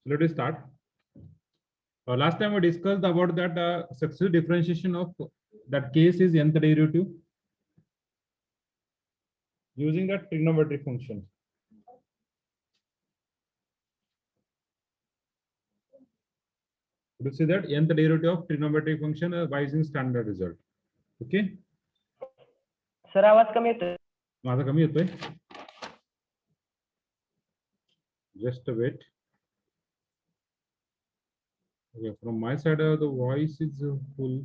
Let us start. Last time we discussed about that successive differentiation of that case is nth derivative using that trigonometric function. You see that nth derivative of trigonometric function y using standard result. Okay. Sir आवाज कमी येतोय. माझा कमी येतोय. Just a wait. Okay, from my side the voice is full.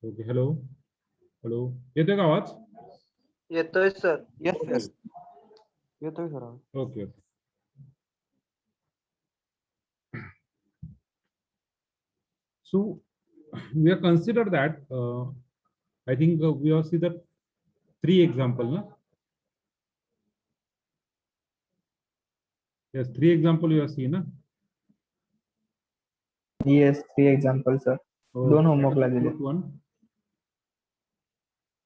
Okay, hello. Hello. येतोय का आवाज? येतोय सर. Yes, yes. येतोय sir. Okay. So we have considered that I think we have seen the 3 example, na? Yes, 3 example you have seen, na? Yes, 3 examples, sir. Oh, दोन homework ला दिले.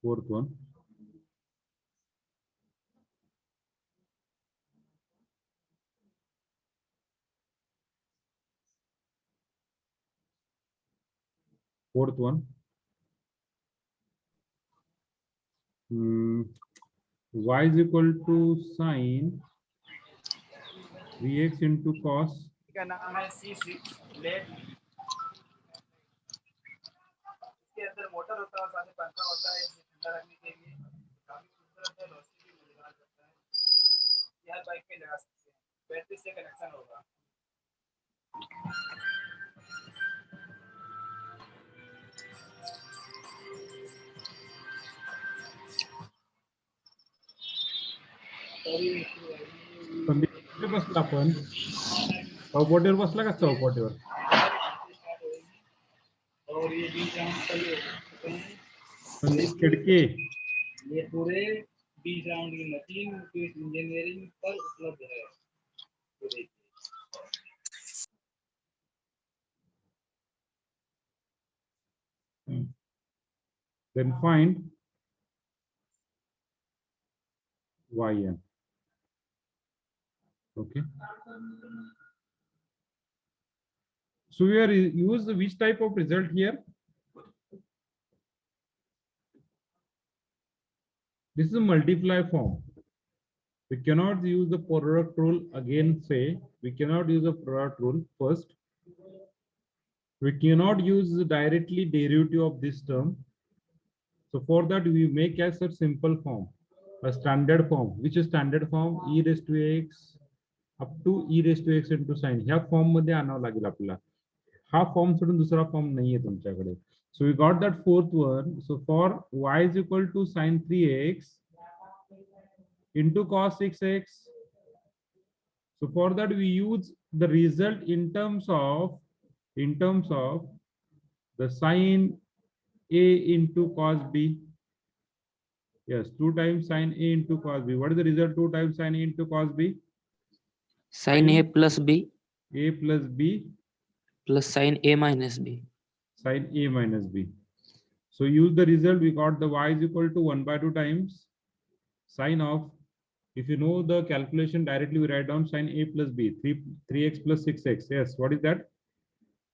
Fourth one. Fourth one. Y is equal to sine 3x into cos. क्या नाम है C6 late. इसके अंदर motor होता है और साथ में पंखा होता है इसे ठंडा रखने के लिए. काफी खूबसूरत है. रोशनी भी मिलवा सकता है. यह बाइक पे लगा सकते हैं. बैटरी से कनेक्शन होगा. कुठे बसला आपण? चौपाटीवर बसला का चौपाटीवर? और ये बीच राउंड का ये संदीप खिड़की. ये पूरे 20 राउंड की मशीन क्विक इंजीनियरिंग पर उपलब्ध है. तो देखिए Then find yn. Okay. So we are use which type of result here? This is a multiply form. We cannot use the product rule again. Say we cannot use the product rule first. We cannot use the directly derivative of this term. So for that we make as a simple form, a standard form. Which is standard form? E raised to x up to e raised to x into sine. ह्या form मध्ये आणावं लागेल आपल्याला. हा form सोडून दुसरा form नाहीये तुमच्याकडे. So we got that fourth one. So for y is equal to sine 3x into cos 6x. So for that we use the result in terms of the sine a into cos b. Yes, 2 times sine a into cos b. What is the result? 2 times sine a into cos b. Sin A plus B A plus b plus sin A minus B. Sine a minus b. So use the result. We got the y is equal to 1 by 2 times sine of. If you know the calculation directly, we write down sine a plus b. 3x plus 6x. Yes, what is that?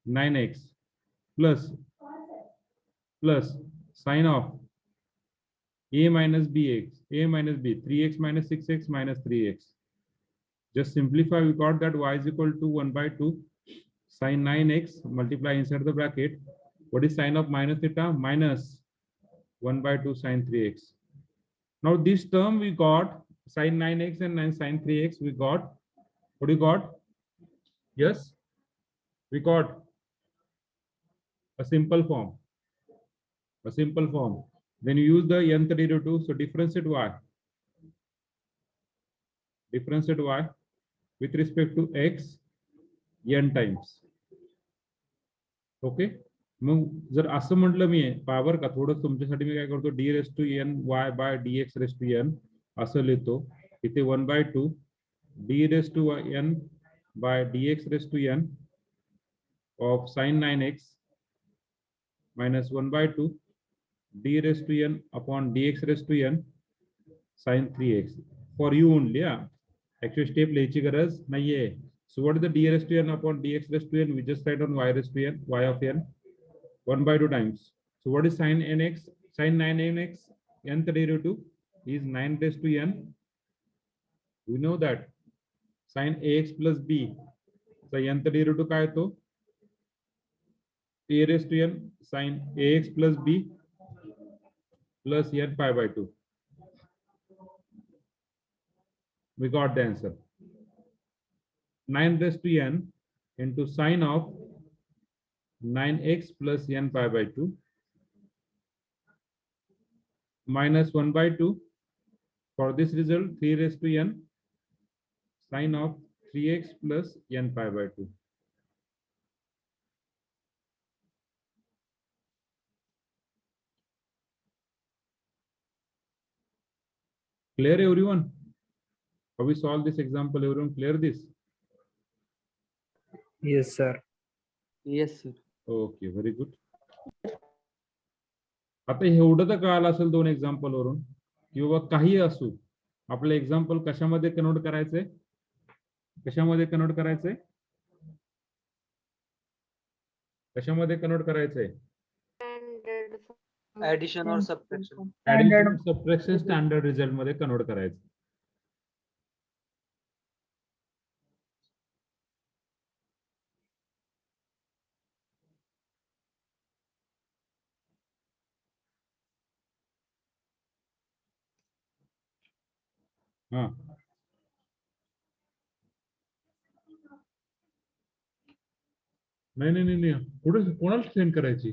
9x plus sine of a minus bx. A minus b. 3x minus 6x minus 3x. Just simplify. We got that y is equal to 1 by 2 sine 9x. Multiply inside the bracket. What is sine of minus theta? Minus 1 by 2 sine 3x. Now this term we got sine 9x and sine 3x. We got, what do you got? Yes, we got a simple form. Then you use the nth derivative. So differentiate y. With respect to x n times. Okay. मग जर असं म्हटलं मी power का थोडं तुमच्यासाठी मी काय करतो d raise to n y by dx raise to n असं लिहितो. इथे 1 by 2 d raise to n by dx raise to n of sin 9x minus 1 by 2 d raised to n upon dx raised to n sin 3x. For you only. Actually step लिहायची गरज नाहीये. So what is the d raised to n upon dx raised to n? We just write on y raised to n, y of n, 1 by 2 times. So what is sin nx? Sin 9nx, nth derivative is 9 raised to n. We know that sin ax plus b, so nth derivative काय तो a raised to n sin ax plus b plus n pi by 2. We got the answer. 9 raised to n into sine of 9x plus n pi by 2 minus 1 by 2. For this result, 3 raised to n sine of 3x plus n pi by 2. Clear everyone? How we solve this example? Everyone clear this? Yes, sir. Yes, sir. Okay, very good. आता एवढं तर कळालं असेल दोन example वरून की बाबा काही असू आपलं एक्झाम्पल कशामध्ये कन्वर्ट करायचंय, कशामध्ये कन्वर्ट करायचंय, कशामध्ये कन्वर्ट करायचंय, Addition or subtraction. Addition subtraction standard result मध्ये कन्वर्ट करायचं. हा, नाही नाही नाही नाही, पुढे कोणाला सेंड करायची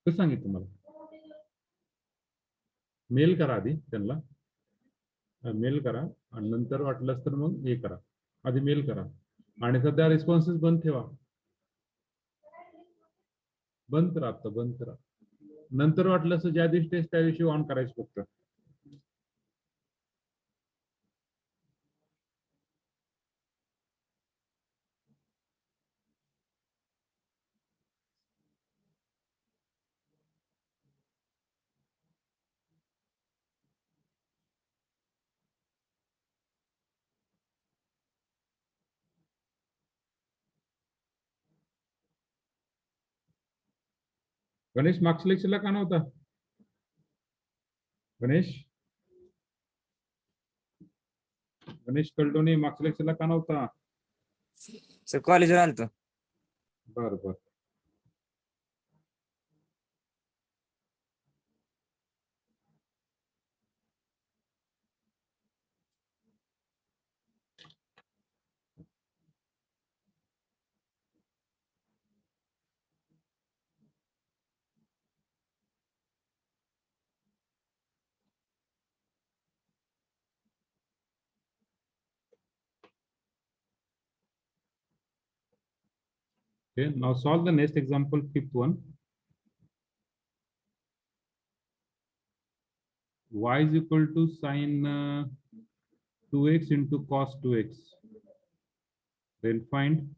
कसं सांगितलं मला? मेल करा आधी त्यांना, मेल करा आणि नंतर वाटलंच तर मग हे करा. आधी मेल करा आणि सध्या रिस्पॉन्सेस बंद ठेवा, बंद करा, आता बंद करा. नंतर वाटलं असं ज्या दिवशी टेस्ट त्या दिवशी ऑन करायचं फक्त. गणेश मागच्या लेक्चरला का नव्हता? गणेश, गणेश कलटोनी मागच्या लेक्चरला का नव्हता? सर कॉलेजवर आलतो. बर बर. Okay, now solve the next example, fifth one. Y is equal to sin 2x into cos 2x. Then find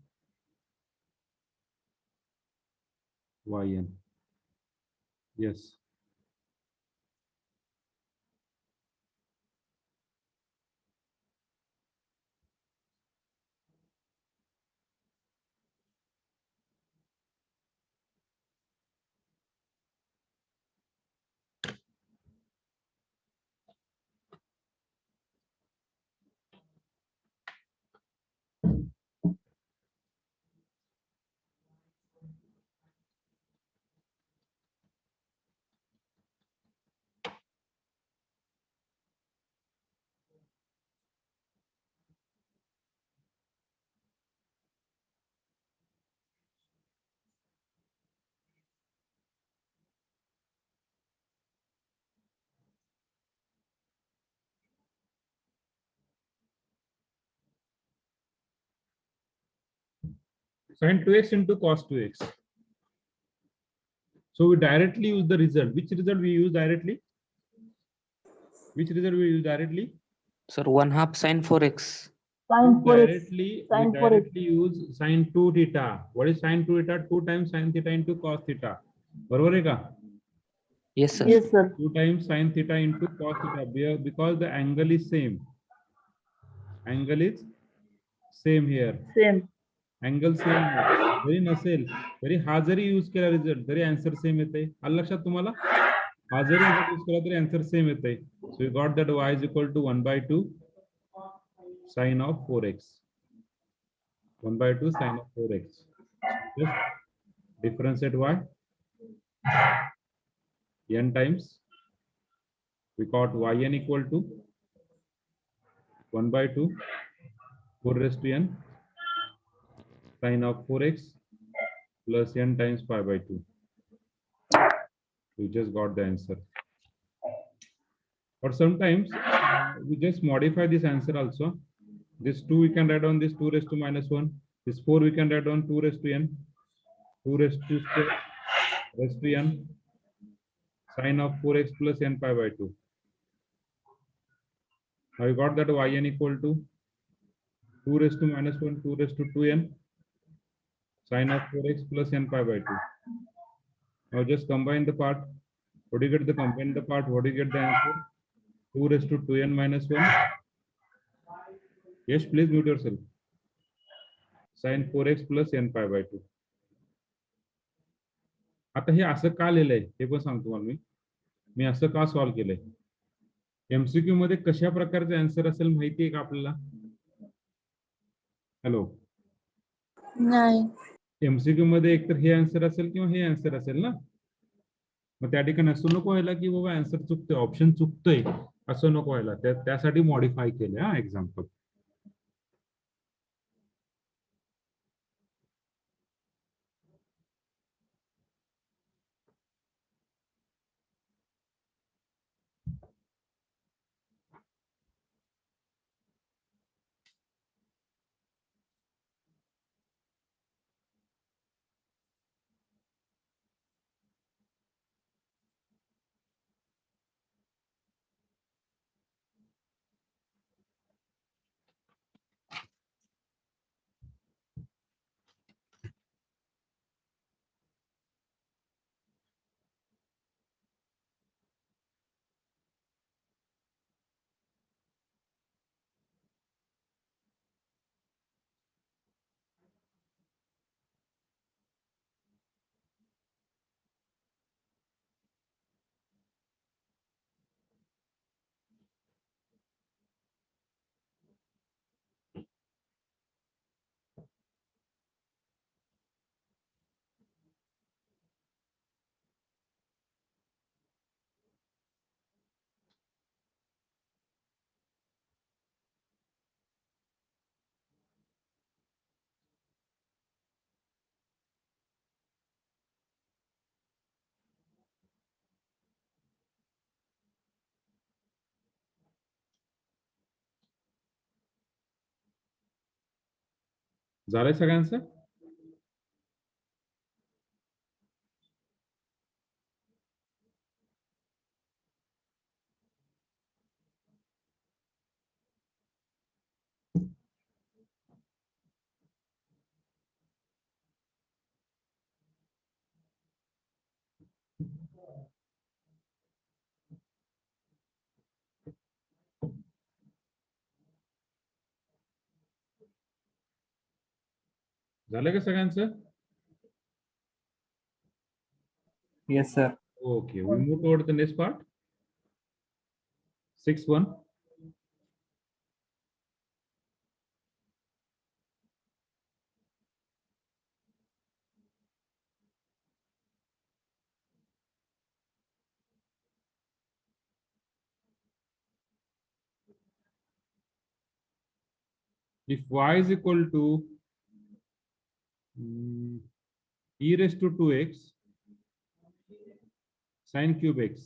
yn. Yes. Sin 2x into cos 2x. So we directly use the result. Which result we use directly? Which result we use directly? Sir, 1/2 sin 4x. We directly use sin 2 theta. What is sin 2 theta? 2 times sin theta into cos theta. बरोबर आहे का? Yes, sir. Yes, sir. 2 times sin theta into cos theta because the angle is same. Angle is same here. Same. Angle same जरी नसेल तरी हा जरी use केला result तरी आन्सर सेम येते. आलं लक्षात तुम्हाला? हा जरी यूज केला तरी आन्सर सेम येते. So we got that y is equal to 1/2 sine of 4x. 1/2 sine of 4x. Just differentiate y n times. We got yn equal to 1/2 4 raised to n sine of 4x plus n times pi by 2. We just got the answer. Or sometimes we just modify this answer also. This 2 we can write on this 2 raised to -1. This 4 we can write on 2 raised to n. 2 raised to square raised to n sine of 4x plus n pi by 2. Now we got that yn equal to 2 raised to -1, 2 raised to 2n sine of 4x plus n pi by 2. Now just combine the part. What do you get the combine the part? What do you get the answer? 2 raised to 2n minus 1. Yes, please mute yourself. Sine 4x plus n pi by 2. आता हे असं का लिहिलंय हे पण सांगतो तुम्हाला मी असं का solve केलंय. एमसीक्यू मध्ये कशा प्रकारचे आन्सर असेल माहिती आहे का आपल्याला? हॅलो, नाही. एमसीक्यू मध्ये एकतर हे आन्सर असेल किंवा हे आन्सर असेल ना. मग त्या ठिकाणी असं नको व्हायला की बाबा आन्सर चुकतोय, ऑप्शन चुकतोय असं नको व्हायला. त्यासाठी मॉडिफाय केले हा एक्झाम्पल. झालंय सगळ्यांचं? झालं का सगळ्यांचं? Yes, sir. Okay, we move toward the next part. 6.1. If y is equal to e raised to 2x sine cube x,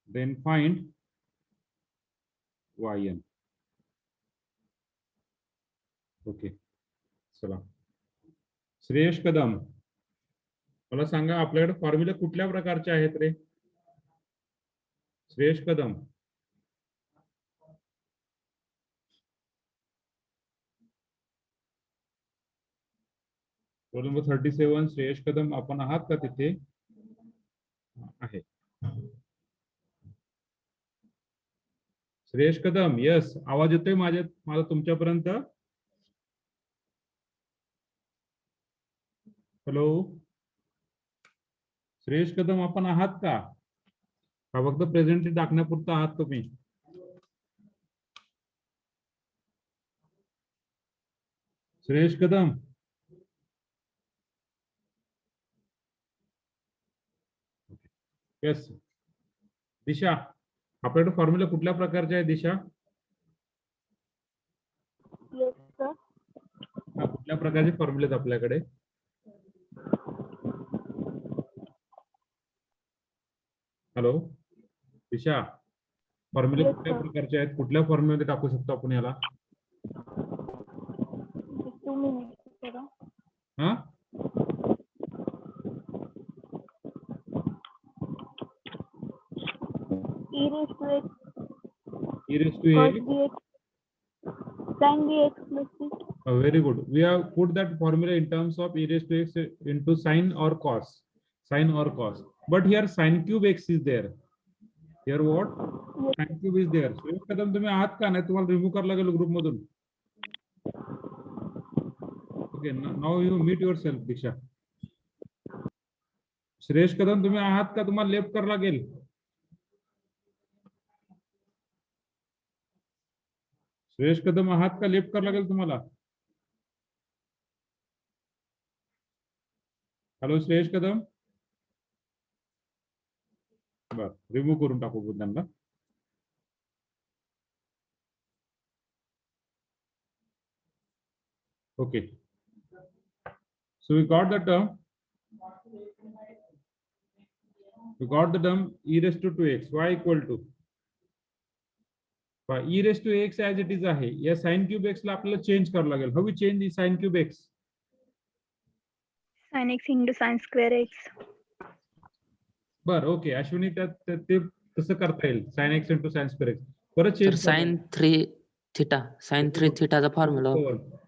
then find yn. Okay, चला. श्रेयश कदम, मला सांगा आपल्याकडे फॉर्म्युला कुठल्या प्रकारचे आहेत रे? श्रेयश कदम. रोल नंबर 37 श्रेयश कदम, आपण आहात का तिथे? आहे. श्रेयश कदम, यस, आवाज येतोय माझा तुमच्यापर्यंत? हॅलो श्रेयश कदम, आपण आहात का फक्त प्रेझेंट टाकण्यापुरता आहात तुम्ही? श्रेयश कदम, यस. दिशा, आपल्याकडे फॉर्म्युला कुठल्या प्रकारचे आहे दिशा? Yes, sir. कुठल्या प्रकारचे फॉर्म्युले आहेत आपल्याकडे? हॅलो दिशा, फॉर्म्युले Yes, कुठल्या sir. प्रकारचे आहेत? कुठल्या फॉर्म्युल्यामध्ये टाकू शकतो आपण याला? 2 minutes, sir. हा, E raised to x e raised to cos a. dx sin dx plus c. Very good. We have put that formula in terms of e raised to x into sine or cos. Sine or cos. But here sine cube x is there. Here what? Sine cube is there. So कदम तुम्ही आहात का? नाही तुम्हाला remove करायला लागेल group मधून. Okay, now you meet yourself, Diksha. Shreyas कदम, तुम्ही आहात का? तुम्हाला लेफ्ट करायला लागेल. श्रेयश कदम आहात का? लेफ्ट करायला लागेल तुम्हाला. हॅलो श्रेयश कदम, बर रिमूव्ह करून टाकू त्यांना. Okay, so we got the term. We got the term e raised to 2x y equal to e raised to x as it is आहे. या sin cube x ला आपल्याला चेंज करावं लागेल. How we change the sin cube x? Sin x into sin square x. बर okay, Ashwini ते तसं करता येईल. sin x into sin square x परत सर चेंज sin 3 थीटा चा फॉर्म्युला.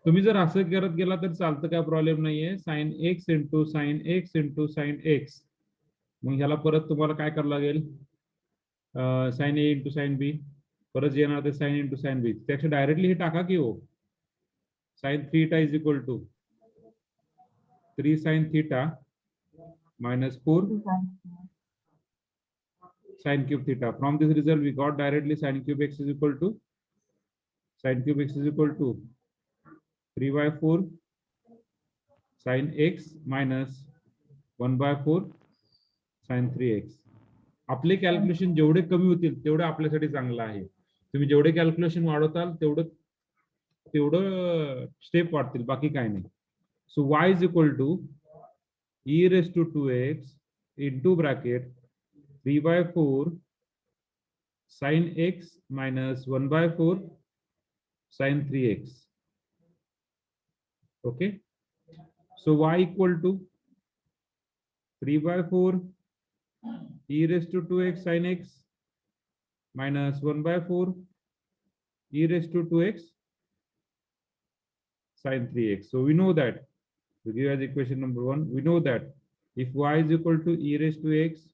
तुम्ही जर असं करत गेला तर चालतं, काय प्रॉब्लेम नाहीये. sin x into sin x. मग ह्याला परत तुम्हाला काय करावं लागेल? sin a into sin b, परत येणार ते sin into sin b. त्यापेक्षा डायरेक्टली हे टाका की हो. sin theta is equal to 3 sin theta minus 4 sin cube theta. From this result we got directly sin cube x is equal to 3 by 4 sin x minus 1 by 4 sin 3x. आपले calculation जेवढे कमी होतील तेवढे आपल्यासाठी चांगलं आहे. तुम्ही जेवढे कॅल्क्युलेशन वाढवताल तेवढं स्टेप वाढतील, बाकी काय नाही. सो y is equal to e raised to 2x into bracket 3 by 4 sin x minus 1 by 4 sin 3x. Okay, so y equal to 3 by 4 e raised to 2x sin x minus 1 by 4 e raised to 2x sin 3x. So we know that, to give as equation number 1, we know that if y is equal to e raised to x,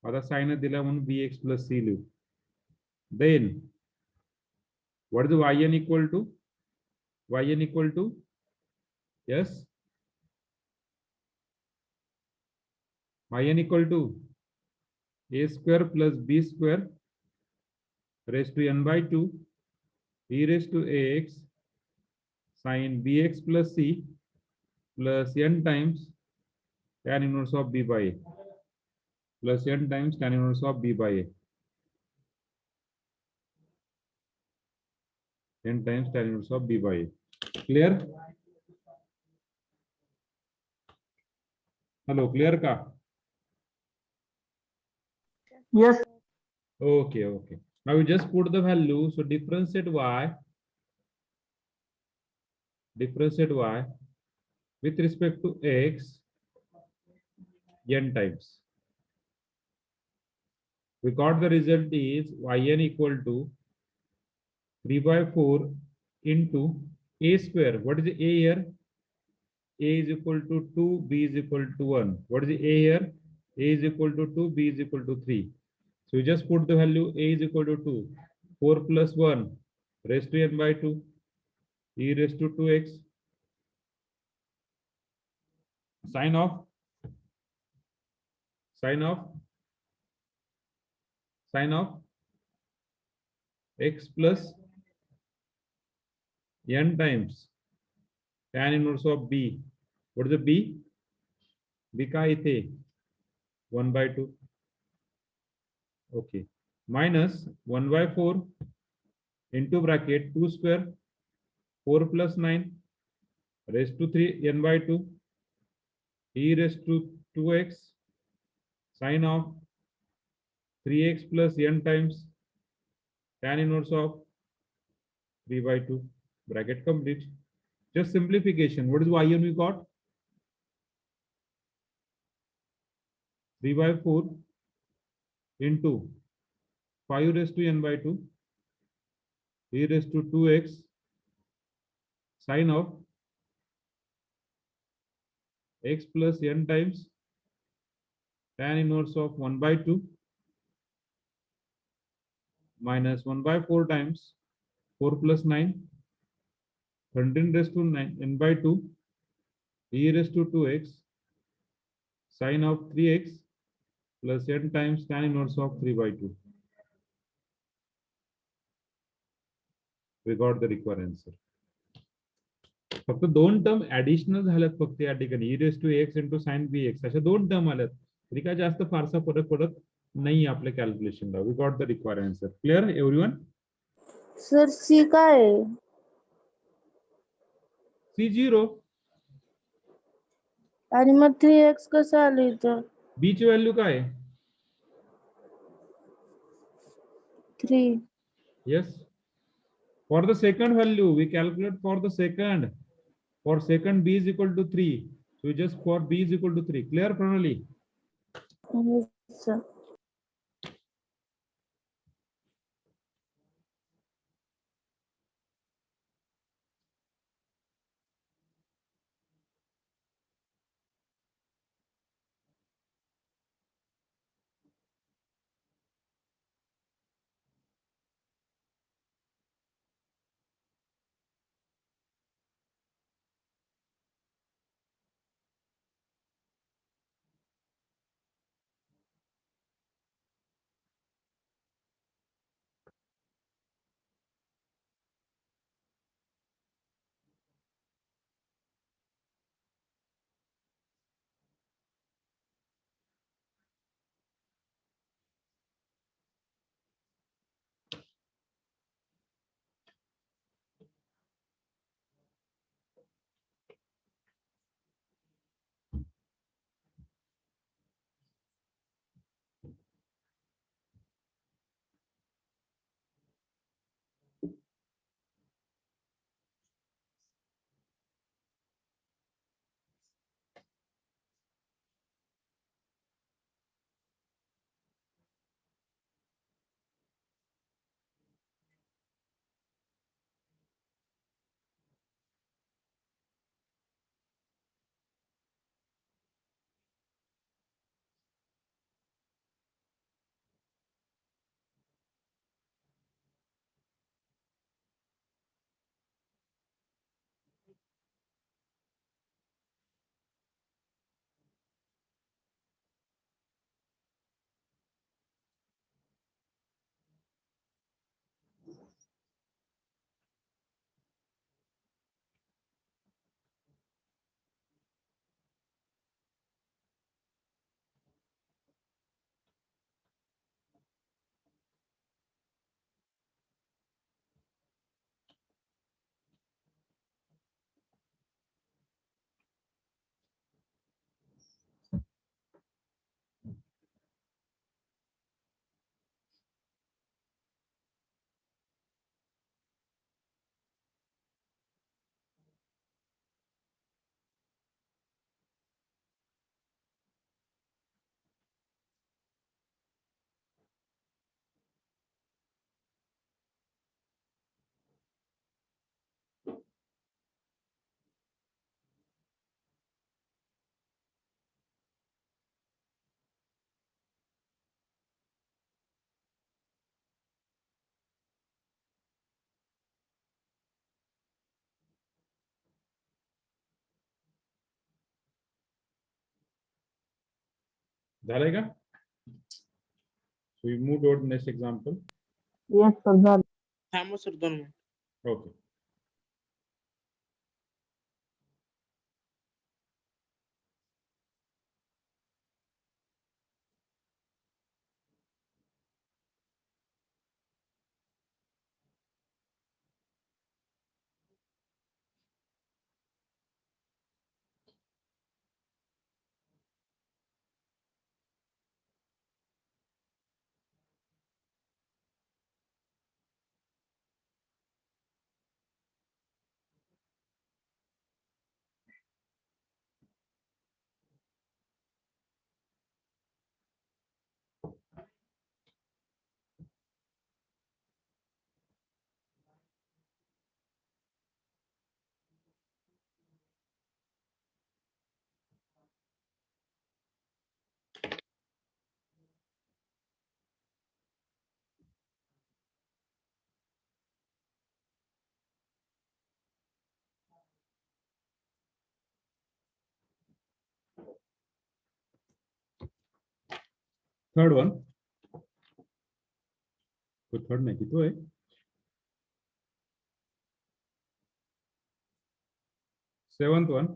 आता sign दिला म्हणून bx plus c लिहू. Then what is yn equal to? Yn equal to, yes, yn equal to a square plus b square raised to n by 2 e raised to ax sin bx plus c plus n times tan inverse of b by a plus n times tan inverse of b by a. n times tan inverse of b by a. Clear? Hello, clear ka? Yes. Okay, okay. Now we just put the value. So differentiate y with respect to x n times. We got the result is yn equal to 3 by 4 into a square. What is the a here? A is equal to 2, b is equal to 1. What is the a here? A is equal to 2, b is equal to 3. So we just put the value a is equal to 2. 4 plus 1 raised to n by 2 e raised to 2x sine of sine of sine of x plus n times tan inverse of b. What is the b? b काय इथे 1 by 2. Okay. Minus 1 by 4 into bracket 2 square 4 plus 9 raised to 3 n by 2 e raised to 2x sine of 3x plus n times tan inverse of 3 by 2. Bracket complete. Just simplification. What is y1 we got? 3 by 4 into 5 raised to n by 2 e raised to 2x sine of x plus n times tan inverse of 1 by 2 minus 1 by 4 times 4 plus 9 13 raised to 9 n by 2 e raised to 2x sine of 3x plus n times tan inverse of 3 by 2. We got the required answer. फक्त दोन term additional झाल्यात फक्त या ठिकाणी e raised to x into sin bx अशा दोन term आल्यात तरी काय जास्त फारसा फरक पडत नाही आपल्या कॅल्क्युलेशनला. We got the required answer. Clear everyone? Sir C काय आहे? C0 आणि मग 3x कसं आलं इथं? b ची व्हॅल्यू काय आहे? 3. Yes. For the second value, we calculate for the second. For second, b is equal to 3. So just for b is equal to 3. Clear, Pranali? Yes, sir. झालंय का? So we move toward the next example. Yes, sir. झालं. थांबा sir 2 minute. Okay. Third one. तो third नहीं की तो है. Seventh one.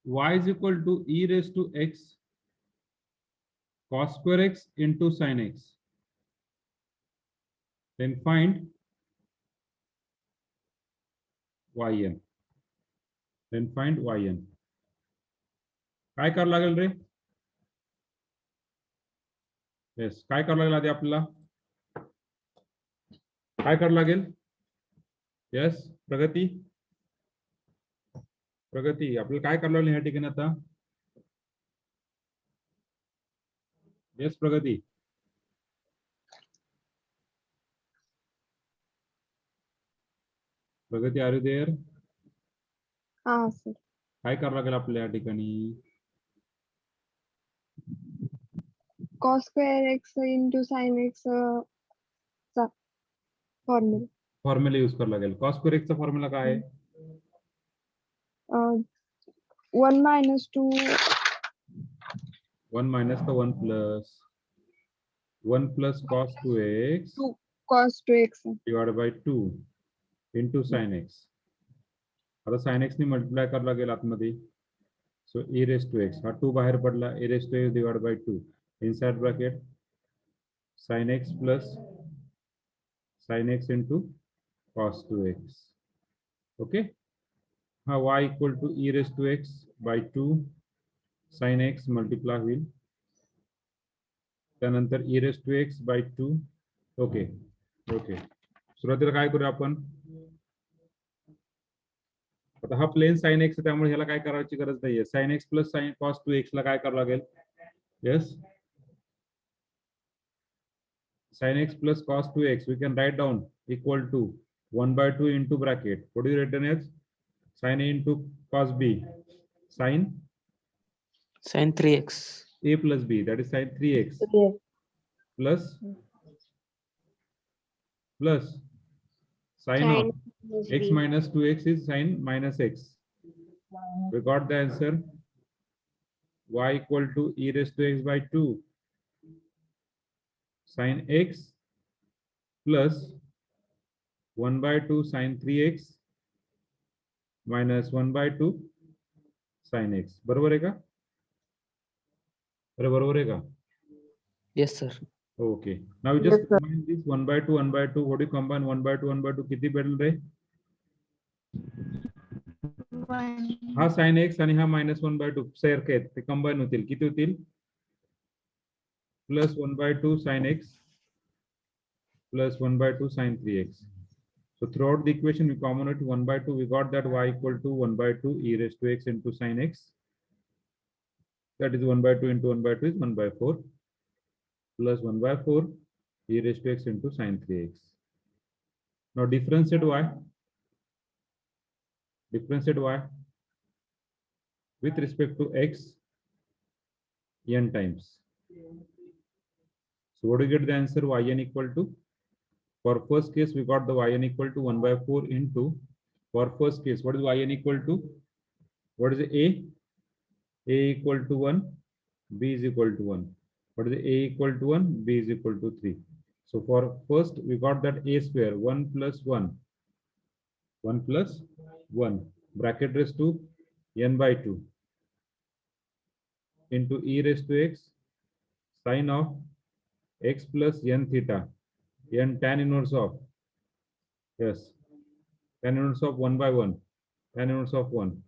Y is equal to e raised to x cos square x into sin x. Then find yn. Then find yn. काय करावं लागेल रे? येस, काय करावं लागेल आधी आपल्याला? काय करावं लागेल? येस, प्रगती आपल्याला काय करावं लागेल ह्या ठिकाणी आता? येस प्रगती. प्रगती आर यू देअर? हा सर. काय करावं लागेल आपल्याला या ठिकाणी? cos square x into sin x चा फॉर्म्युला. फॉर्म्युला यूज करावं लागेल. cos square x चा फॉर्म्युला काय आहे? 1 minus 2 1 minus the 1 plus cos 2x 2 cos 2x divided by 2 into sin x. आता sin x ने मल्टिप्लाय करावं लागेल आतमध्ये. सो e raised to x हा 2 बाहेर पडला. e raised to x divided by 2 inside bracket sin x plus sin x into cos 2x. Okay. हा y equal to e raised to x by 2 sin x multiply होईल. त्यानंतर e raised to x by 2. Okay. सुरुवातीला काय करूया आपण? आता हा plane sin x त्यामुळे ह्याला काय करायची गरज नाहीये. sin x plus sin cos 2x ला काय करावं लागेल? Yes, sin x plus cos 2x we can write down equal to 1 by 2 into bracket. What do you written as? Sin a into cos b. Sin sin 3x. a plus b, that is sin 3x plus sin of x minus 2x is sin minus x. We got the answer. Y equal to e raised to x by 2 sin x plus 1 by 2 sin 3x minus 1 by 2 sin x. बरोबर आहे का? अरे बरोबर आहे का? Yes sir. Okay. Now we just combine this 1 by 2, 1 by 2. What do you combine 1 by 2, 1 by 2? किती भेटेल रे? हा sin x आणि हा minus 1 by 2 सारखे आहेत. ते combine होतील. किती होतील? Plus 1 by 2 sin x plus 1 by 2 sin 3x. So throughout the equation we common it 1 by 2. We got that y equal to 1 by 2 e raised to x into sin x. That is 1 by 2 into 1 by 2 is 1 by 4 plus 1 by 4 e raised to x into sin 3x. Now differentiate y. Differentiate y with respect to x n times. So what do you get the answer? Yn equal to, for first case we got the yn equal to 1 by 4 into, for first case what is yn equal to? What is a? A equal to 1, B is equal to 1. What is A equal to 1? B is equal to 3. So for first, we got that A square, 1 plus 1, 1 plus 1, bracket raised to n by 2 into e raised to x sine of x plus n theta, n tan inverse of, yes, tan inverse of 1 by 1, tan inverse of 1.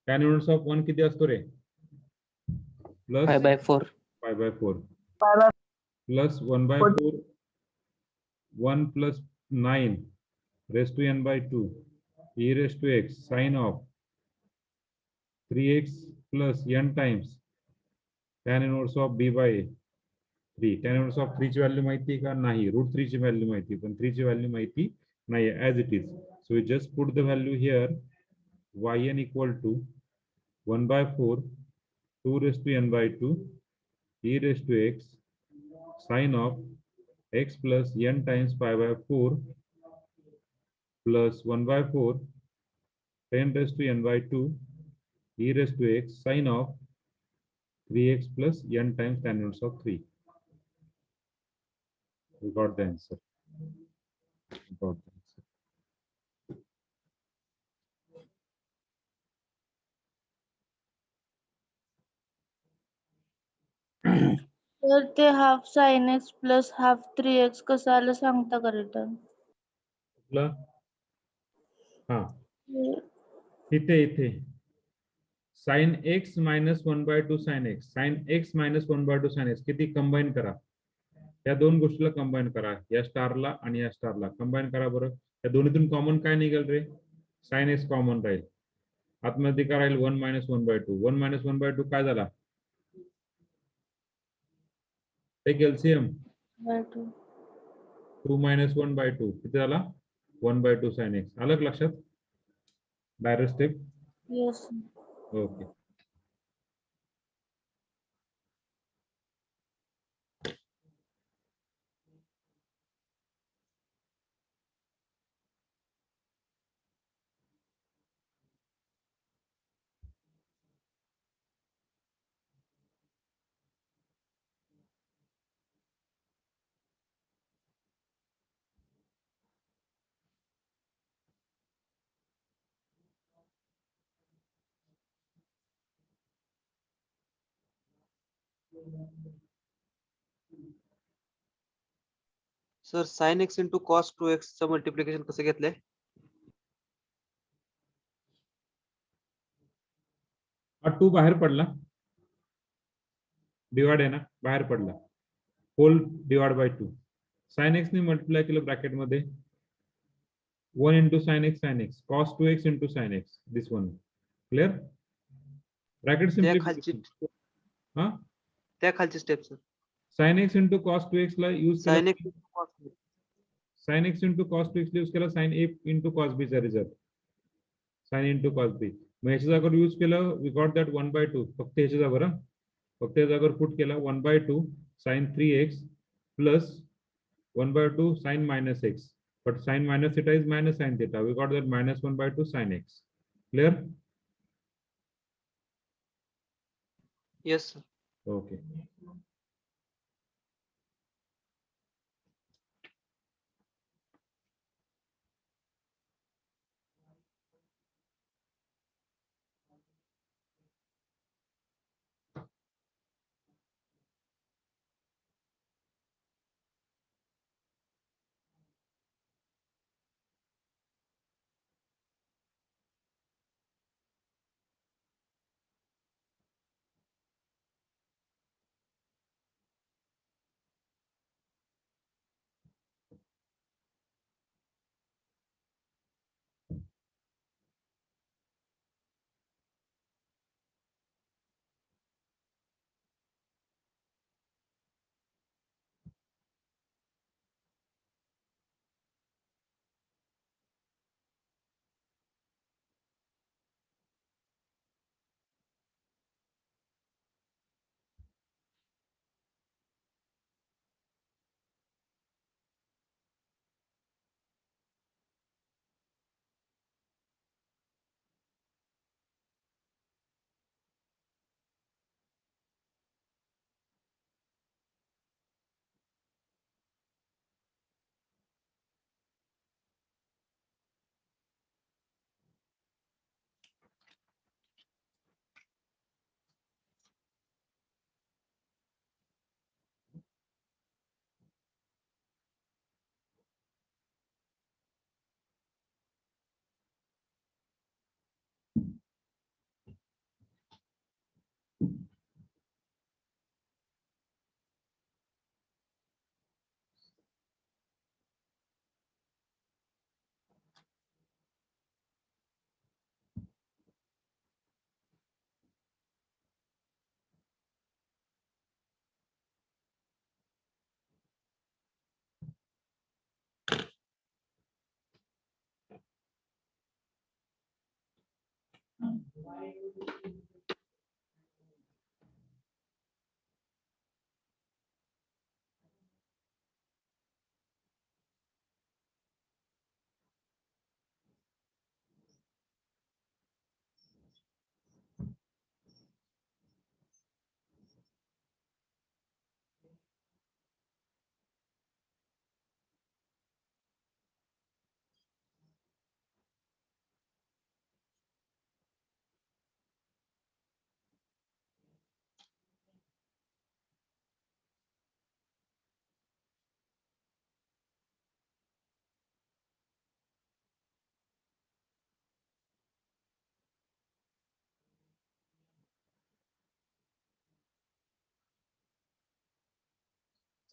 Tan inverse of 1 किती असतो रे? Plus 5/4. 5 by 4 plus 1 by 4, 1 plus 9 raised to n by 2 e raised to x sine of 3x plus n times tan inverse of b by 3. tan inverse of 3 ची value माहिती का? नाही. √3 ची value माहिती, पण 3 ची व्हॅल्यू माहिती नाही, as it is. So we just put the value here, yn equal to 1 by 4 2 raised to n by 2 e raised to x sine of x plus n times pi by 4 plus 1 by 4 10 raised to n by 2 e raised to x sine of 3x plus n times tan inverse of 3. We got the answer. We got the answer. तर ते half sine x plus half 3x कसं आलं सांगता का return? कुठलं? हा, इथे sine x minus 1 by 2 sine x, sine x minus 1 by 2 sine x किती कंबाईन करा, या दोन गोष्टीला कंबाईन करा, या स्टारला आणि या स्टारला कंबाईन करा बरं. या दोन्हीतून कॉमन काय निघेल रे? साइन एक्स कॉमन राहील, आतमध्ये काय राहील? 1 minus 1 by 2. 1 minus 1 by 2 काय झाला? टेक एलसीएम, 2 minus 1 by 2 किती झाला? 1 by 2 साइन एक्स. आलं का लक्षात? Direct step. Yes. Okay. Sir sine x into cos 2x चं मल्टिप्लिकेशन कसं घेतलंय? हा 2 बाहेर पडला, डिवाइड आहे ना, बाहेर पडला, whole divide by 2. Sine X ने मल्टिप्लाय केलं ब्रॅकेट मध्ये, 1 into sin x sin x cos 2x into sin x, this one. Clear? Bracket त्या खालची simplification. हा, त्या खालची step sir. sin x into cos 2x ला यूज साइन केला, x into cos sin x into cos 2x ला use केला sin a into cos b चा result, sin into cos b. मग ह्याच्या जागेवर यूज केलं, we got that 1 by 2. फक्त ह्याच्या जागेवर, फक्त ह्याच्या जागेवर पुट केला 1 by 2 sin 3x plus 1 by 2 sin minus x. But sin minus theta is minus sin theta. We got that minus 1 by 2 sin x. Clear? Yes sir. Okay.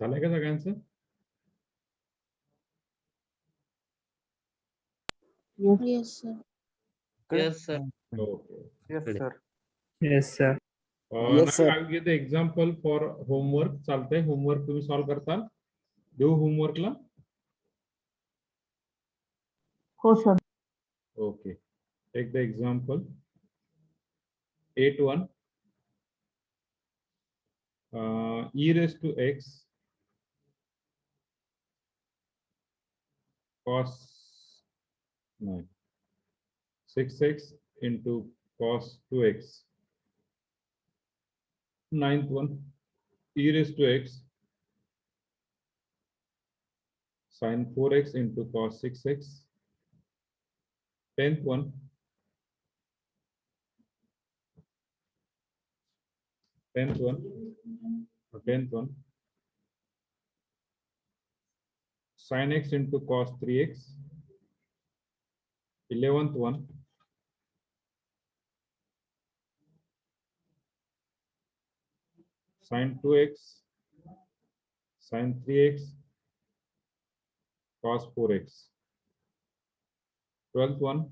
झालंय का सगळ्यांचं? Yes, sir. Yes, sir. Okay. Yes, Ready. sir. Yes, sir. Now I will give the example for homework. चालतंय, homework तुम्ही solve करताल? देऊ homework ला? हो sir. Okay. Take the example. 8-1. E raised to x cos 9. 6x into cos 2x. Ninth one. E raised to x sin 4x into cos 6x. 10th one. 10th one. 10th one. Sin x into cos 3x. 11th one. Sin 2x. Sin 3x. Cos 4x. 12th one.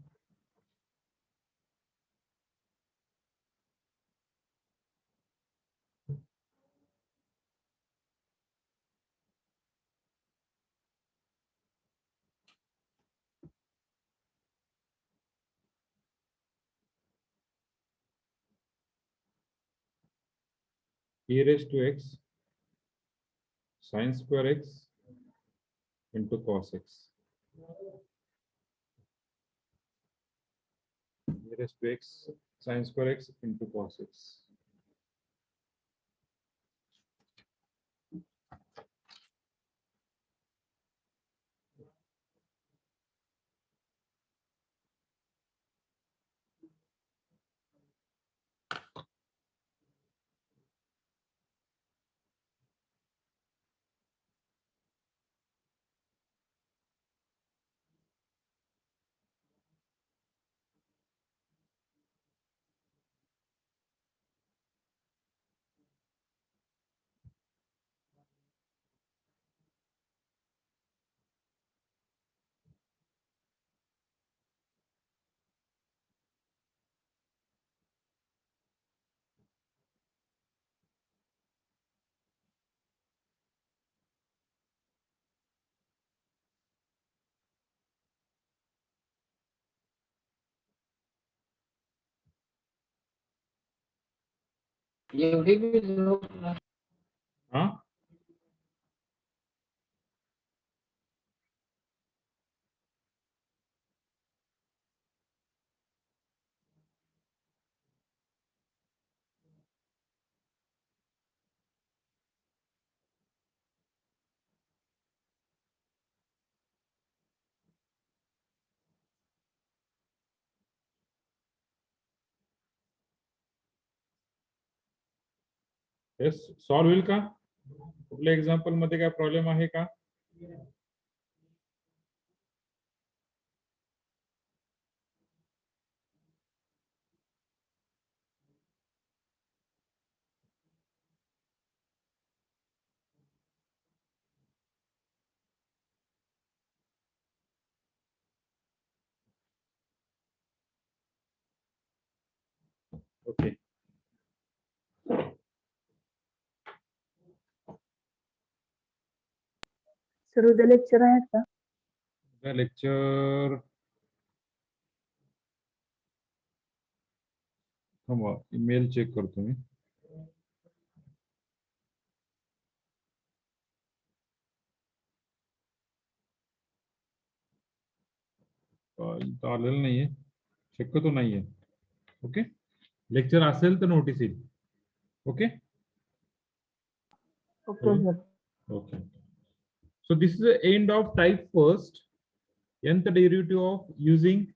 E raised to x sin square x into cos x. E raised to x sin square x into cos x. Huh? Yes, solve होईल का? कुठल्या example मध्ये काय problem आहे का? Okay. Sir उद्या lecture आहेत का? लेक्चर थांबा ईमेल चेक करतो मी. इथं आलेलं नाहीये, शक्यतो नाहीये. ओके, लेक्चर असेल तर नोटीस येईल. Okay okay sir. okay, so this is the end of type first. Nth derivative of using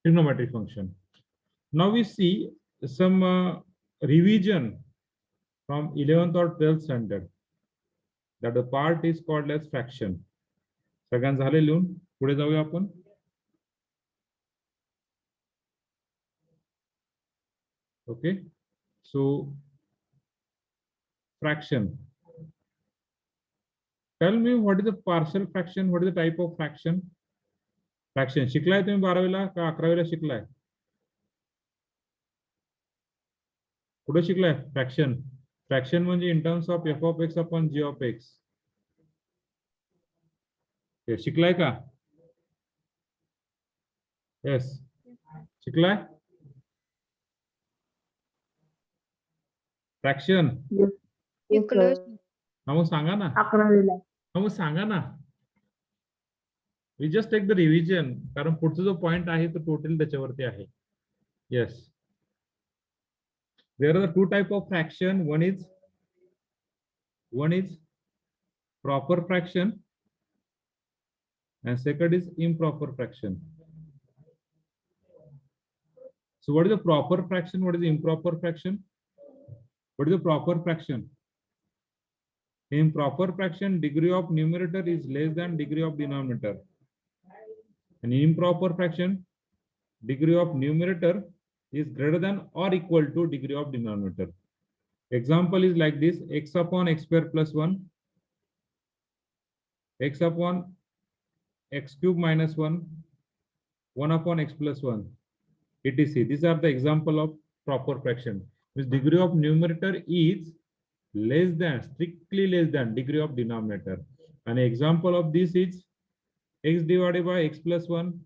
trigonometric function. Now we see some revision from 11th or 12th standard, that the part is called as fraction. सगळ्यांना झाले लिहून? पुढे जाऊया आपण. Okay, so fraction. Tell me what is the partial fraction, what is the type of fraction? Fraction शिकलाय तुम्ही 12वीला का 11वीला शिकलाय? कुठे शिकलाय fraction? Fraction म्हणजे in terms of f of x upon g of x. हे शिकलाय का? येस, शिकलाय फ्रॅक्शन. हा मग सांगा ना, 11वीला. हा मग सांगा ना. We just take the revision, कारण पुढचा जो पॉइंट आहे तो टोटल त्याच्यावरती आहे. Yes, there are the two type of fraction. One is proper fraction and second is improper fraction. So what is the proper fraction, what is the improper fraction? What is the proper fraction? In proper fraction, degree of numerator is less than degree of denominator, and in improper fraction, degree of numerator is greater than or equal to degree of denominator. Example is like this: x upon x square plus 1, x upon x cube minus 1, 1 upon x plus 1, etc. These are the example of proper fraction, which degree of numerator is less than, strictly less than degree of denominator. An example of this is x divided by x plus 1,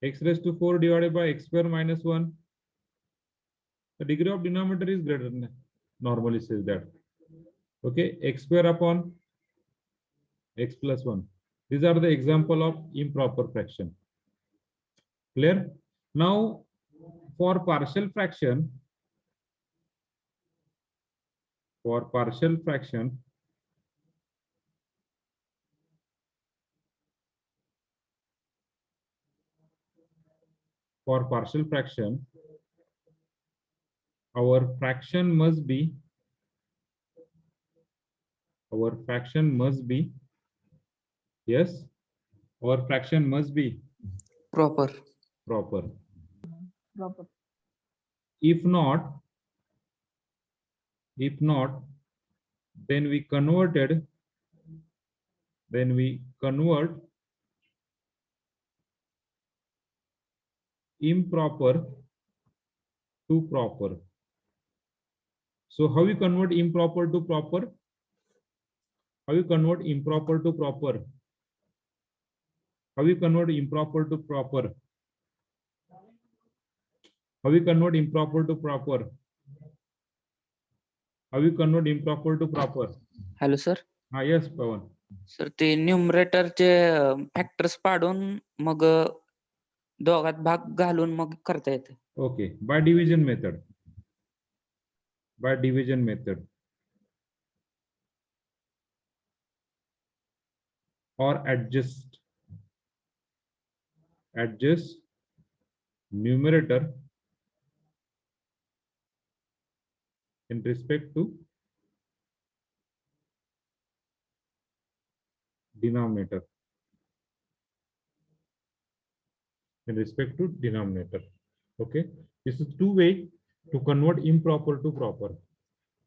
x raised to 4 divided by x square minus 1. The degree of denominator is greater than, normally says that. Okay, x square upon x plus 1. These are the example of improper fraction. Clear? Now, for partial fraction, for partial fraction, our fraction must be yes, our fraction must be proper. proper. Proper. If not, then we convert improper to proper. So how we convert improper to proper? How you convert improper to proper? How you convert improper to proper? How you convert improper to proper? How you convert improper to proper? Hello sir. Ah, yes, Pawan. Sir ते न्यूमरेटरचे factors पाडून मग दोघात भाग घालून मग करता येते. Okay, by division method. By division method. Or adjust numerator in respect to denominator. Okay, this is two way to convert improper to proper.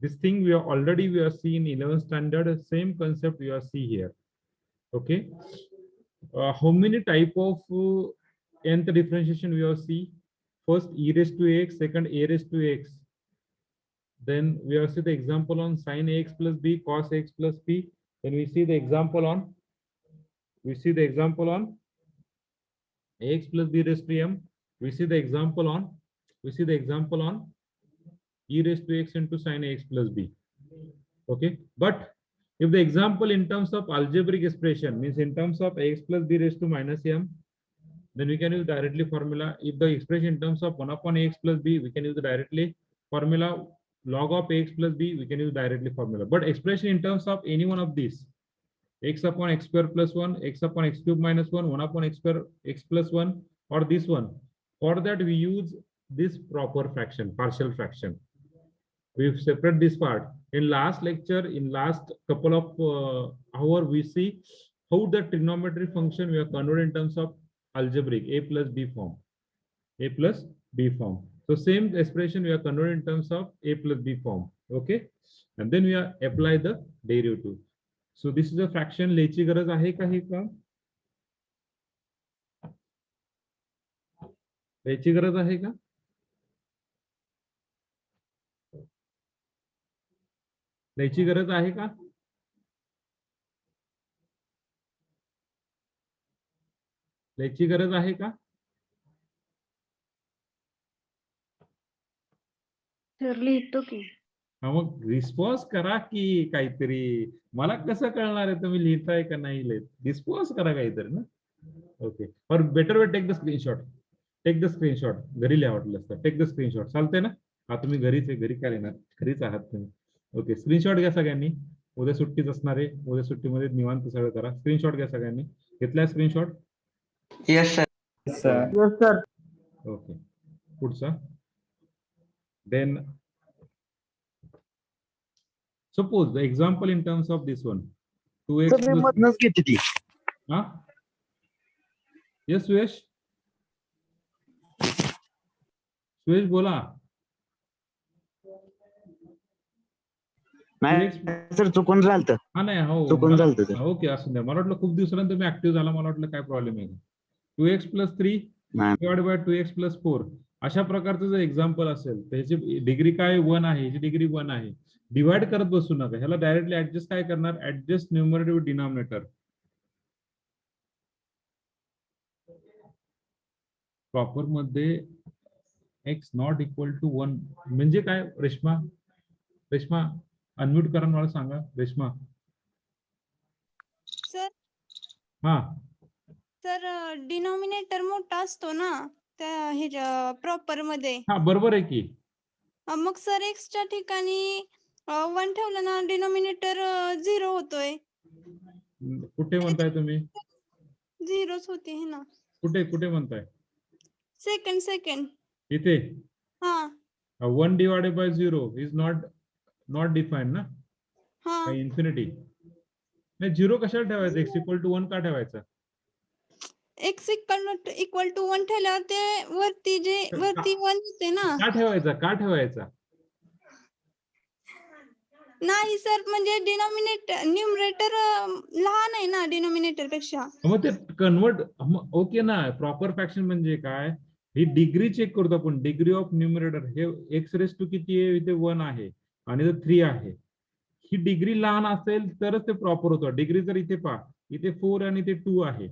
This thing we are seeing in 11th standard. Same concept we are see here. Okay, how many type of nth differentiation we have see? First e raised to x, second a raised to x. Then we have see the example on sin ax plus b, cos x plus b. Then we see the example on ax plus b raised to m. We see the example on e raised to x into sin ax plus b. Okay, but if the example in terms of algebraic expression means in terms of ax plus b raised to minus m, then we can use directly formula. If the expression in terms of 1 upon ax plus b, we can use the directly formula. Log of ax plus b, we can use directly formula. But expression in terms of any one of these, x upon x square plus 1, x upon x cube minus 1, 1 upon x square x plus 1, or this one, for that we use this proper fraction, partial fraction. We've separate this part. In last lecture, in last couple of hour, we see how the trigonometry function we are converted in terms of algebraic a plus b form. A plus b form. So same expression we are converted in terms of a plus b form. Okay, and then we are apply the derivative. So this is a fraction. लेची गरज आहे का हे काम? लेची गरज आहे का? लेची गरज आहे का? लेची गरज आहे का? सर लिहितो की. हा मग रिस्पॉन्स करा की काहीतरी. मला कसं कळणार आहे तुम्ही लिहिताय का नाही लिहित? रिस्पॉन्स करा काहीतरी ना. Okay, or better way take the screenshot. Take the screenshot. घरी लिहा वाटलं असतं. Take the screenshot. चालतंय ना? हा तुम्ही घरीच आहे, घरी काय लिहिणार? घरीच आहात तुम्ही. ओके, स्क्रीनशॉट घ्या सगळ्यांनी. उद्या सुट्टीच असणार आहे. उद्या सुट्टीमध्ये निवांत सगळं करा. स्क्रीनशॉट घ्या सगळ्यांनी. घेतलाय स्क्रीनशॉट? Yes, sir. ओके, पुढचा. Then suppose the example in terms of this one, 2x plus, huh? Yes, Suyesh? सुयश बोला. नाही सर चुकून झालं. हा नाही, हो चुकून झालं ते. ओके, असू द्या. मला वाटलं खूप दिवसानंतर तुम्ही ऍक्टिव्ह झाला. मला वाटलं काय प्रॉब्लेम आहे. 2x plus 3 divided by 2x plus 4 अशा प्रकारचं जर एक्झाम्पल असेल तर ह्याची डिग्री काय 1 आहे, ह्याची डिग्री 1 आहे. डिवाइड करत बसू नका. ह्याला डायरेक्टली ऍडजस्ट काय करणार? Adjust numerator with denominator. Proper मध्ये x नॉट इक्वल टू 1 म्हणजे काय? रेश्मा अनम्यूट करा, मला सांगा रेश्मा. सर हा सर डिनॉमिनेटर मोठा असतो ना त्या ह्याच्या प्रॉपर मध्ये. हा बरोबर आहे की. मग सर एक्स च्या ठिकाणी 1 ठेवलं ना डिनॉमिनेटर 0 होतोय. कुठे म्हणताय तुम्ही? 0च होते है ना. कुठे म्हणताय? सेकंड इथे हा 1 divided by 0 is not defined ना. हा इन्फिनिटी नाही. 0 कशाला ठेवायचं? x इक्वल टू 1 का ठेवायचं? एक्स इक्वल टू 1 ठेवल्यावर ते वरती 1 होते ना. का ठेवायचा? नाही सर, म्हणजे न्यूमरेटर लहान आहे ना डिनॉमिनेटर पेक्षा. मग ते कन्वर्ट. ओके ना. प्रॉपर फ्रॅक्शन म्हणजे काय? ही डिग्री चेक करतो आपण. डिग्री ऑफ न्यूमरेटर हे एक्स रेस टू किती आहे? इथे 1 आहे आणि इथे 3 आहे. ही डिग्री लहान असेल तरच ते प्रॉपर होतं. डिग्री जर इथे पहा, इथे 4 आणि इथे 2 आहे.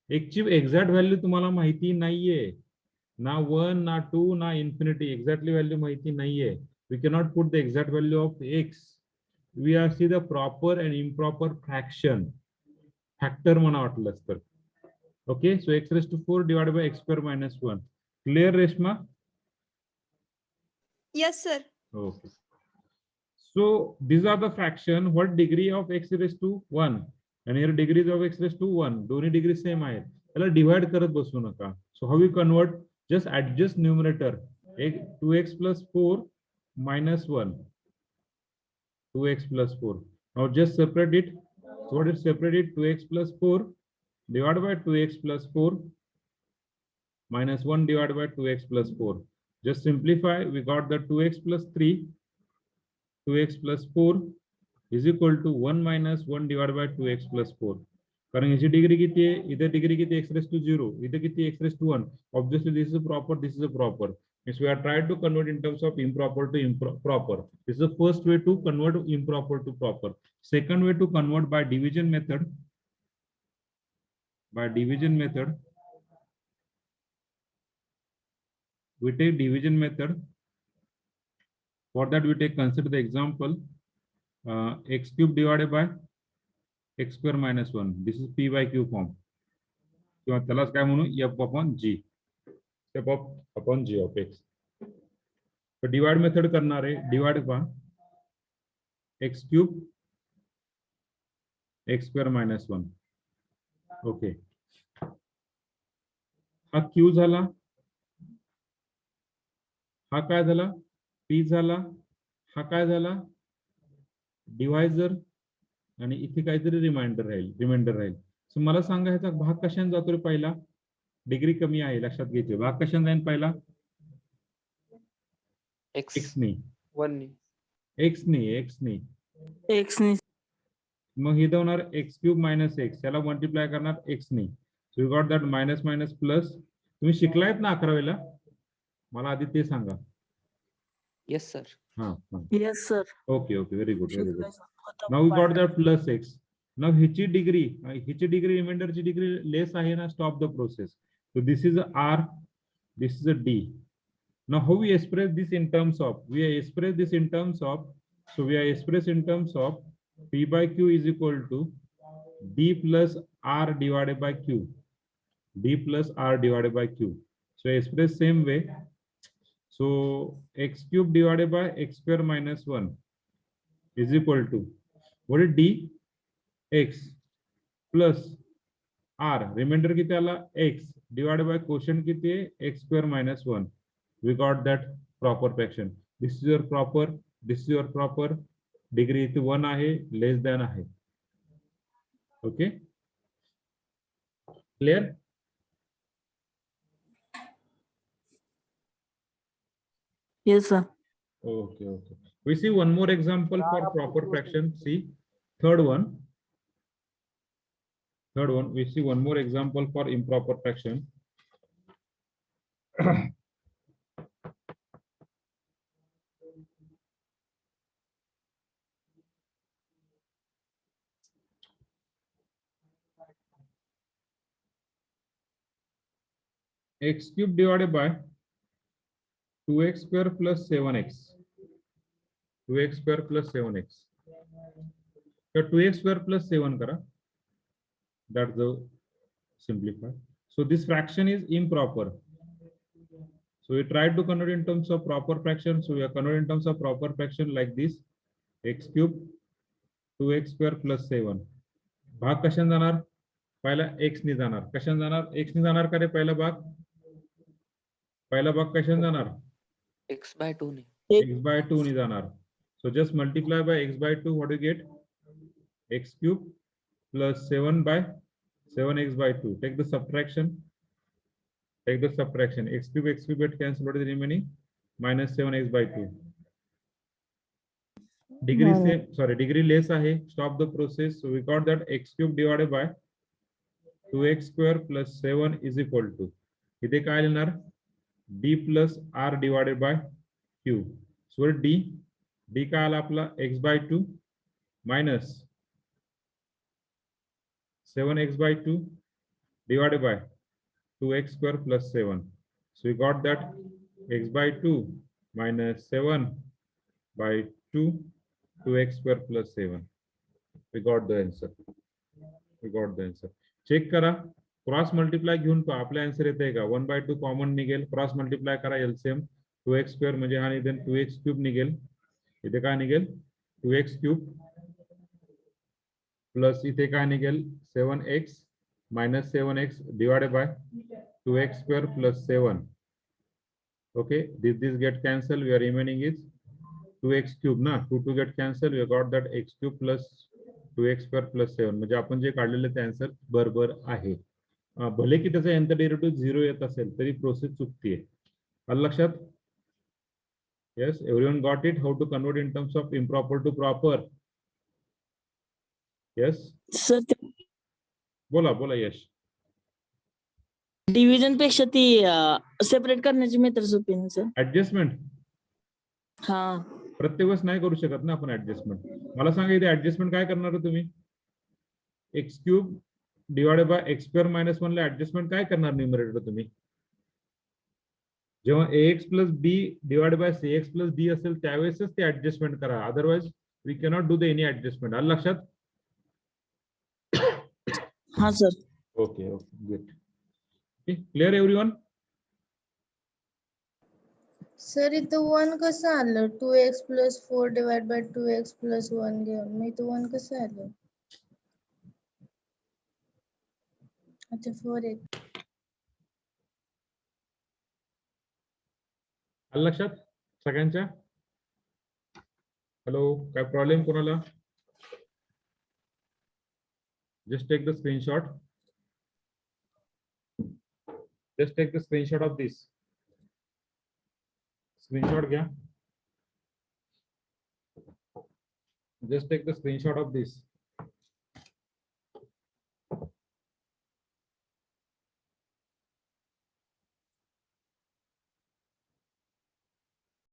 एक्सची एक्झॅक्ट व्हॅल्यू तुम्हाला माहिती नाहीये. ना 1 ना 2 ना इन्फिनिटी. एक्झॅक्टली व्हॅल्यू माहिती नाहीये. We cannot put the exact value of X. We are see the proper and improper fraction. Factor म्हणा वाटलंच तर. Okay, so X raise to 4 divide by X square minus 1. Clear Reshma? Yes sir. Okay. So these are the fraction. What degree of x raised to 1 and here degrees of x raised to 1. दोन्ही degree same आहेत. त्याला divide करत बसू नका. So how we convert? Just adjust numerator. 2x plus 4 minus 1. 2x plus 4. Now just separate it. So what is separated? 2x plus 4 divided by 2x plus 4 minus 1 divided by 2x plus 4. Just simplify. We got the 2x plus 3. 2x plus 4 is equal to 1 minus 1 divided by 2x plus 4. कारण याची degree किती आहे? इथे degree किती? x raised to 0. इथे किती? x raised to 1. Obviously this is a proper, this is a proper. Means we are trying to convert in terms of improper to proper. This is the first way to convert improper to proper. Second way to convert by division method. By division method. we take division method. For that, we take consider the example x cube divided by x square minus 1. This is p by q form. किंवा त्यालाच काय म्हणू f upon g. F upon g of x. तर divide method करणार आहे. Divide पहा x cube x square minus 1. Okay. हा q झाला. हा काय झाला? p झाला. हा काय झाला? डिवायझर आणि इथे काहीतरी रिमाइंडर राहील. सो मला सांगा ह्याचा भाग कशाने जातो पहिला? डिग्री कमी आहे लक्षात घ्यायचे. भाग कशाने जाईल पहिला? x ने. 1 नी. x ने. X नी. मग इथं होणार x क्यूब मायनस x. त्याला मल्टिप्लाय करणार x ने. So you got that minus minus plus. तुम्ही शिकलायत ना 11वीला? मला आधी ते सांगा. Yes sir. Yes, sir. Okay, very good. Now we got that plus x. Now हिची डिग्री रिमाइंडर ची डिग्री लेस आहे ना, stop the process. So this is a R, this is a D. Now how we express this in terms of? So we are express in terms of P by Q is equal to D plus R divided by Q. So express same way. So x cube divided by x square minus 1 is equal to, what is D? X plus R. Remainder किती आला? X divided by quotient किती आहे? X square minus 1. We got that proper fraction. This is your proper. Degree इथे 1 आहे, less than आहे. Okay? Clear? Yes, sir. Okay. We see one more example for proper fraction. See, third one. We see one more example for improper fraction. X cube divided by 2x square plus 7x. 2x square plus 7x. So 2x square plus 7 kara. That's the simplify. So this fraction is improper. So we tried to convert in terms of proper fraction. So we are converting in terms of proper fraction like this. X cube 2x square plus 7. भाग कशाने जाणार? पहिला x ने जाणार. कशाने जाणार? x ने जाणार का रे पहिला भाग? पहिला भाग कशाने जाणार? x by 2 ने. x by 2 ने जाणार. So just multiply by x by 2. What do you get? X cube plus 7 by 7x by 2. Take the subtraction. X cube get cancel. What is the remaining? Minus 7x by 2. Degree less आहे. Stop the process. So we got that x cube divided by 2x square plus 7 is equal to. इथे काय लिहिणार? D plus R divided by Q. So D काय आला आपला? x by 2 minus 7x by 2 divided by 2x square plus 7. So we got that x by 2 minus 7 by 2 2x square plus 7. We got the answer. Check करा. Cross multiply घेऊन पहा आपला answer येते का? 1 by 2 common निघेल. Cross multiply करा LCM 2x square म्हणजे हा निघेल 2x क्यूब निघेल. इथे काय निघेल? 2x क्यूब प्लस इथे काय निघेल? 7x minus 7x divided by 2x square plus 7. Okay, this get cancelled. We are remaining is 2x cube ना. 2 get cancelled. We got that x cube plus 2x square plus 7. म्हणजे आपण जे काढलेले ते answer बरोबर आहे. भले की त्याचा nth डेरिव्हेटिव्ह 0 येत असेल तरी प्रोसेस चुकतीये. आलं लक्षात? Yes, everyone got it? How to convert in terms of improper to proper? Yes. Sir बोला यश. डिव्हिजन पेक्षा ती सेपरेट करण्याची मेथड सोपी ना सर? ऍडजस्टमेंट हा. प्रत्येक वेळेस नाही करू शकत ना आपण ऍडजस्टमेंट. मला सांगा इथे ऍडजस्टमेंट काय करणार तुम्ही? X cube divided by X square minus 1 ला ऍडजस्टमेंट काय करणार न्यूमरेटर तुम्ही? जेव्हा ax plus B divide by cx plus D असेल त्यावेळेसच ते ऍडजस्टमेंट करा, otherwise we cannot do the any adjustment. आलं लक्षात? हा sir. Okay okay good. Clear everyone? Sir इथं 1 कसं आलं 2x plus 4 divide bye 2x plus 1 घेऊन मग इथं 1 कसं आलं? अच्छा 4x. आलं लक्षात सगळ्यांच्या? हॅलो, काय प्रॉब्लेम कोणाला? Just take the screenshot. Just take the screenshot of this. Screenshot घ्या. Just take the screenshot of this.